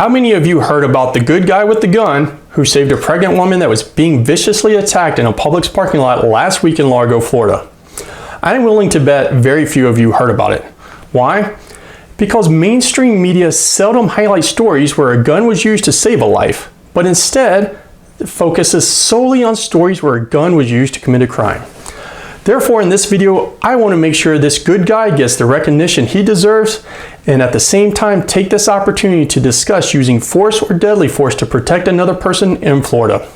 How many of you heard about the good guy with the gun who saved a pregnant woman that was being viciously attacked in a Publix parking lot last week in Largo, Florida? I'm willing to bet very few of you heard about it. Why? Because mainstream media seldom highlight stories where a gun was used to save a life, but instead focuses solely on stories where a gun was used to commit a crime. Therefore, in this video, I want to make sure this good guy gets the recognition he deserves, and at the same time take this opportunity to discuss using force or deadly force to protect another person in Florida.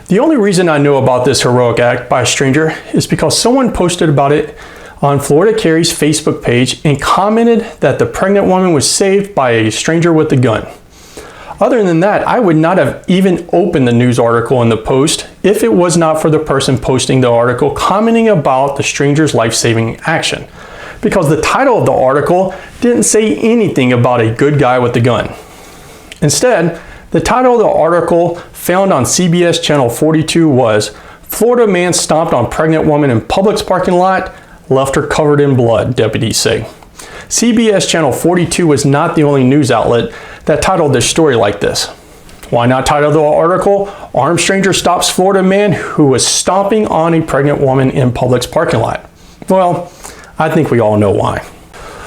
The only reason I know about this heroic act by a stranger is because someone posted about it on Florida Carry's Facebook page and commented that the pregnant woman was saved by a stranger with a gun. Other than that, I would not have even opened the news article in the post if it was not for the person posting the article commenting about the stranger's life-saving action, because the title of the article didn't say anything about a good guy with a gun. Instead, the title of the article found on CBS Channel 42 was "Florida Man Stomped on Pregnant Woman in Publix Parking Lot, Left Her Covered in Blood," deputies say. CBS Channel 42 was not the only news outlet that titled their story like this. Why not title the article, "Armed Stranger Stops Florida Man Who Was Stomping on a Pregnant Woman in Publix Parking Lot"? Well, I think we all know why.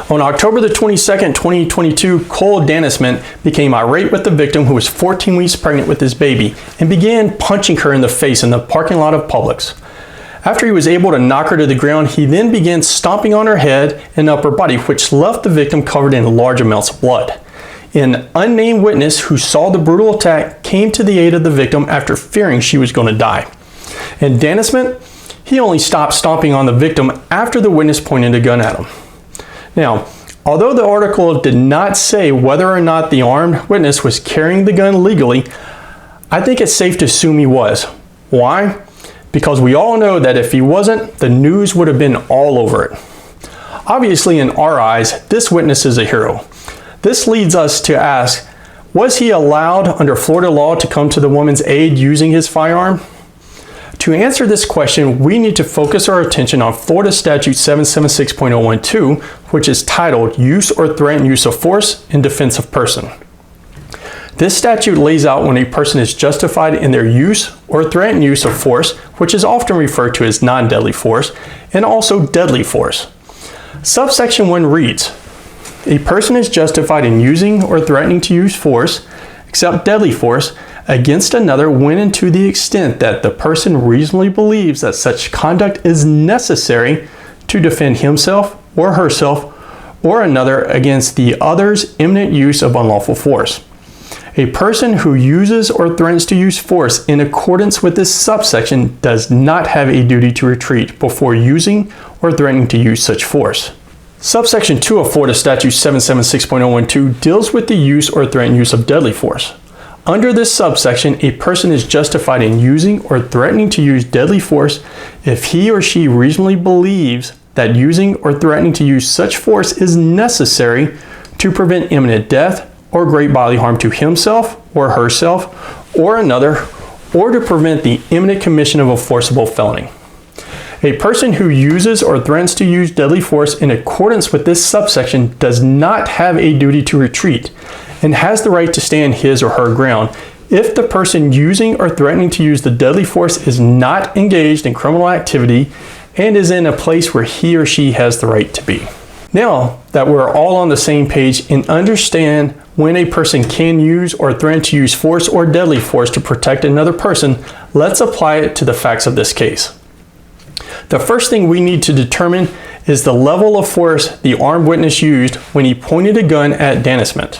On October the 22nd, 2022, Cole Danisman became irate with the victim, who was 14 weeks pregnant with his baby, and began punching her in the face in the parking lot of Publix. After he was able to knock her to the ground, he then began stomping on her head and upper body, which left the victim covered in large amounts of blood. An unnamed witness who saw the brutal attack came to the aid of the victim after fearing she was going to die. And Danisman, he only stopped stomping on the victim after the witness pointed a gun at him. Now, although the article did not say whether or not the armed witness was carrying the gun legally, I think it's safe to assume he was. Why? Because we all know that if he wasn't, the news would have been all over it. Obviously, in our eyes, this witness is a hero. This leads us to ask, was he allowed under Florida law to come to the woman's aid using his firearm? To answer this question, we need to focus our attention on Florida Statute 776.012, which is titled "Use or Threatened Use of Force in Defense of Person." This statute lays out when a person is justified in their use or threatened use of force, which is often referred to as non-deadly force, and also deadly force. Subsection 1 reads, "A person is justified in using or threatening to use force, except deadly force, against another when and to the extent that the person reasonably believes that such conduct is necessary to defend himself or herself or another against the other's imminent use of unlawful force." A person who uses or threatens to use force in accordance with this subsection does not have a duty to retreat before using or threatening to use such force. Subsection 2 of Florida Statute 776.012 deals with the use or threatened use of deadly force. Under this subsection, a person is justified in using or threatening to use deadly force if he or she reasonably believes that using or threatening to use such force is necessary to prevent imminent death or great bodily harm to himself or herself or another, or to prevent the imminent commission of a forcible felony. A person who uses or threatens to use deadly force in accordance with this subsection does not have a duty to retreat and has the right to stand his or her ground if the person using or threatening to use the deadly force is not engaged in criminal activity and is in a place where he or she has the right to be. Now that we're all on the same page and understand when a person can use or threaten to use force or deadly force to protect another person, let's apply it to the facts of this case. The first thing we need to determine is the level of force the armed witness used when he pointed a gun at Danisman.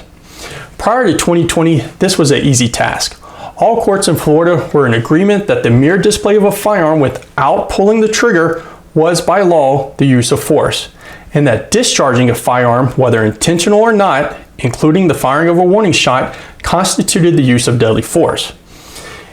Prior to 2020, this was an easy task. All courts in Florida were in agreement that the mere display of a firearm without pulling the trigger was by law the use of force, and that discharging a firearm, whether intentional or not, including the firing of a warning shot, constituted the use of deadly force.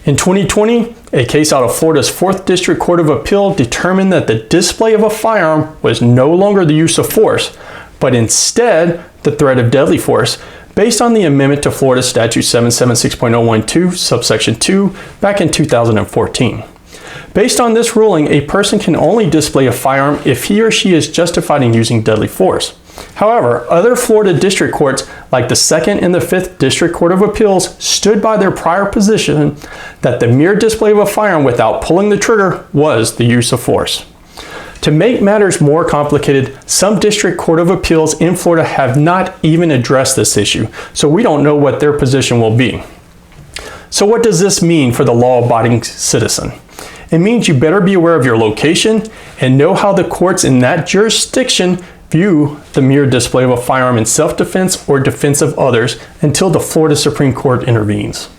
In 2020, a case out of Florida's 4th District Court of Appeal determined that the display of a firearm was no longer the use of force, but instead the threat of deadly force, based on the amendment to Florida Statute 776.012, subsection 2, back in 2014. Based on this ruling, a person can only display a firearm if he or she is justified in using deadly force. However, other Florida district courts, like the 2nd and the 5th District Court of Appeals, stood by their prior position that the mere display of a firearm without pulling the trigger was the use of force. To make matters more complicated, some District Court of Appeals in Florida have not even addressed this issue, so we don't know what their position will be. So what does this mean for the law-abiding citizen? It means you better be aware of your location and know how the courts in that jurisdiction view the mere display of a firearm in self-defense or defense of others until the Florida Supreme Court intervenes.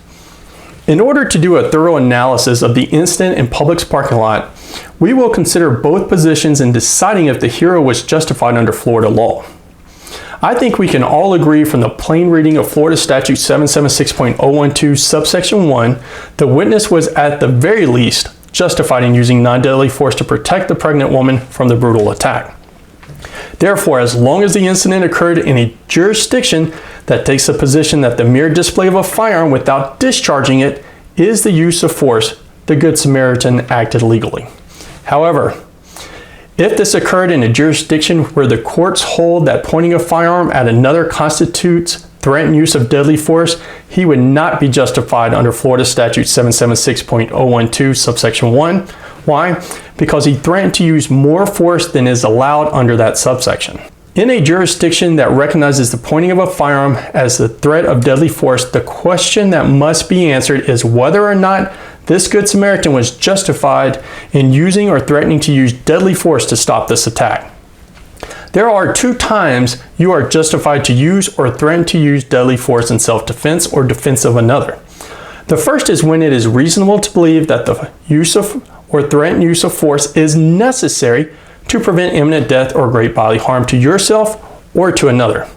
In order to do a thorough analysis of the incident in Publix parking lot, we will consider both positions in deciding if the hero was justified under Florida law. I think we can all agree from the plain reading of Florida Statute 776.012 subsection 1, the witness was at the very least justified in using non-deadly force to protect the pregnant woman from the brutal attack. Therefore, as long as the incident occurred in a jurisdiction that takes the position that the mere display of a firearm without discharging it is the use of force, the Good Samaritan acted legally. However, if this occurred in a jurisdiction where the courts hold that pointing a firearm at another constitutes threatened use of deadly force, he would not be justified under Florida Statute 776.012 subsection 1. Why? Because he threatened to use more force than is allowed under that subsection. In a jurisdiction that recognizes the pointing of a firearm as the threat of deadly force, the question that must be answered is whether or not this Good Samaritan was justified in using or threatening to use deadly force to stop this attack. There are 2 times you are justified to use or threaten to use deadly force in self-defense or defense of another. The first is when it is reasonable to believe that the use of or threatened use of force is necessary to prevent imminent death or great bodily harm to yourself or to another.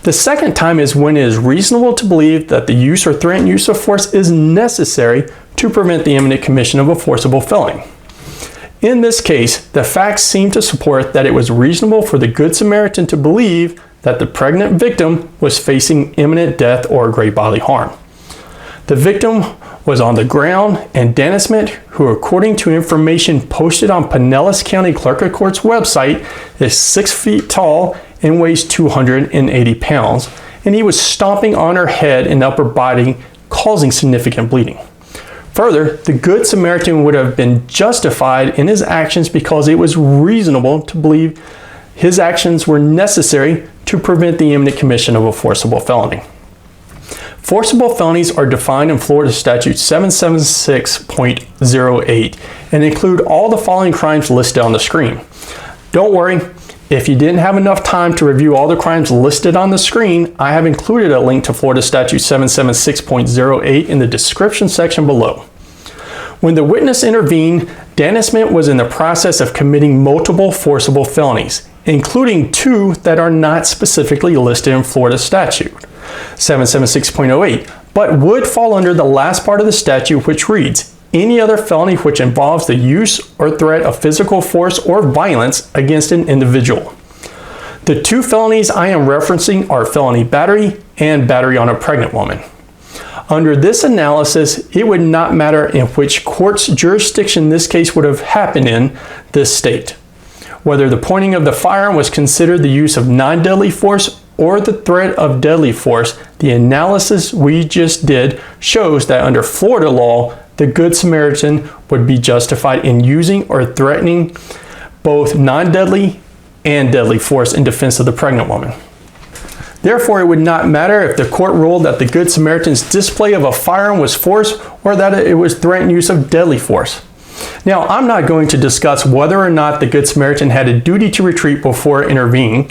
The second time is when it is reasonable to believe that the use or threatened use of force is necessary to prevent the imminent commission of a forcible felony. In this case, the facts seem to support that it was reasonable for the Good Samaritan to believe that the pregnant victim was facing imminent death or great bodily harm. The victim was on the ground, and Dennis Smith, who according to information posted on Pinellas County Clerk of Court's website, is 6 feet tall and weighs 280 pounds, and he was stomping on her head and upper body, causing significant bleeding. Further, the Good Samaritan would have been justified in his actions because it was reasonable to believe his actions were necessary to prevent the imminent commission of a forcible felony. Forcible felonies are defined in Florida Statute 776.08 and include all the following crimes listed on the screen. Don't worry, if you didn't have enough time to review all the crimes listed on the screen, I have included a link to Florida Statute 776.08 in the description section below. When the witness intervened, Dennis Smith was in the process of committing multiple forcible felonies, including 2 that are not specifically listed in Florida Statute 776.08, but would fall under the last part of the statute, which reads, any other felony which involves the use or threat of physical force or violence against an individual. The 2 felonies I am referencing are felony battery and battery on a pregnant woman. Under this analysis, it would not matter in which court's jurisdiction this case would have happened in this state. Whether the pointing of the firearm was considered the use of non-deadly force or the threat of deadly force, the analysis we just did shows that under Florida law, the Good Samaritan would be justified in using or threatening both non-deadly and deadly force in defense of the pregnant woman. Therefore, it would not matter if the court ruled that the Good Samaritan's display of a firearm was force or that it was threatened use of deadly force. Now, I'm not going to discuss whether or not the Good Samaritan had a duty to retreat before intervening,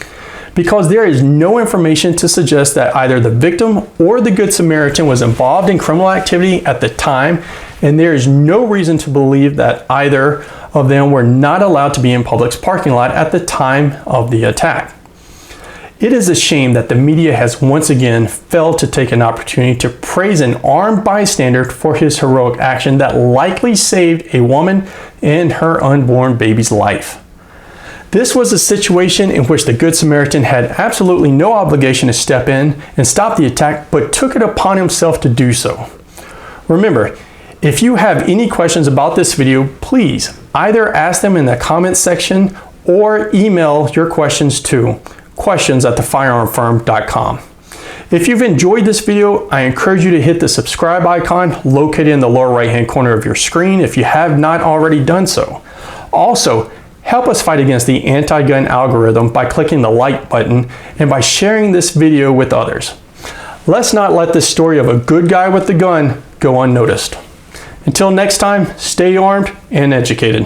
because there is no information to suggest that either the victim or the Good Samaritan was involved in criminal activity at the time, and there is no reason to believe that either of them were not allowed to be in Publix parking lot at the time of the attack. It is a shame that the media has once again failed to take an opportunity to praise an armed bystander for his heroic action that likely saved a woman and her unborn baby's life. This was a situation in which the Good Samaritan had absolutely no obligation to step in and stop the attack, but took it upon himself to do so. Remember, if you have any questions about this video, please either ask them in the comments section or email your questions to questions@thefirearmfirm.com. If you've enjoyed this video, I encourage you to hit the subscribe icon located in the lower right-hand corner of your screen if you have not already done so. Also, help us fight against the anti-gun algorithm by clicking the like button and by sharing this video with others. Let's not let this story of a good guy with the gun go unnoticed. Until next time, stay armed and educated.